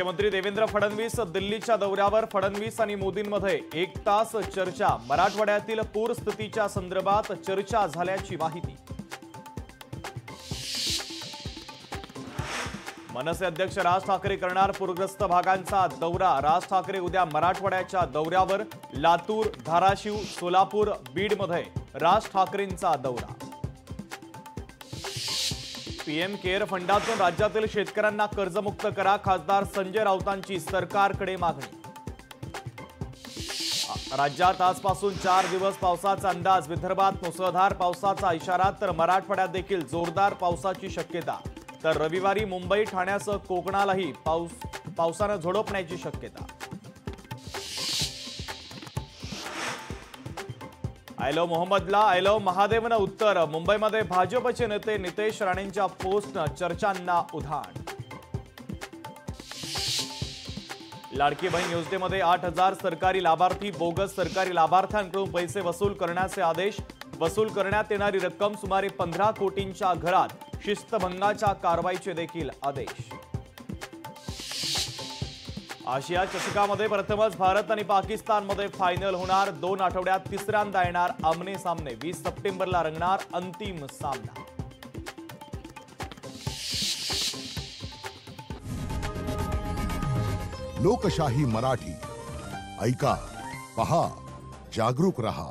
मुख्यमंत्री देवेंद्र फडणवीस दिल्लीच्या दौऱ्यावर. फडणवीस आणि मोदींमध्ये 1 तास चर्चा. मराठवाड्यातील पूरस्थितीच्या संदर्भात चर्चा झाल्याची माहिती. मनसे अध्यक्ष राज ठाकरे करणार पूरग्रस्त भागांचा दौरा. राज ठाकरे उद्या मराठवाड्याच्या दौऱ्यावर. लातूर, धाराशिव, सोलापूर, बीडमध्ये राज ठाकरेंचा दौरा. पीएम केअर फंडातून राज्यातील शेतकऱ्यांना कर्जमुक्त करा. खासदार संजय राऊतांची सरकारकडे मागणी. राज्यात आजपासून 4 दिवस पावसाचा अंदाज. विदर्भात मुसळधार पावसाचा इशारा तर मराठवाड्यात देखील जोरदार पावसाची शक्यता. तर रविवारी मुंबई, ठाण्यासह कोकणालाही पावसानं झोडपण्याची शक्यता. आय लव्ह मोहम्मदला आय लव्ह महादेवनं उत्तर. मुंबईमध्ये भाजपचे नेते नितेश राणेंच्या पोस्टनं चर्चांना उधाण. लाडकी बहीण योजनेमध्ये 8,000 सरकारी लाभार्थी. बोगस सरकारी लाभार्थ्यांकडून पैसे वसूल करण्याचे आदेश. वसूल करण्यात येणारी रक्कम सुमारे 15 कोटींच्या घरात. शिस्तभंगाच्या कारवाईचे देखील आदेश. आशिया चषकामध्ये प्रथमच भारत आणि पाकिस्तानमध्ये फायनल होणार. 2 आठवड्यात तिसऱ्यांदा येणार आमने सामने. 20 सप्टेंबरला रंगणार अंतिम सामना. लोकशाही मराठी ऐका, पहा, जागरूक रहा.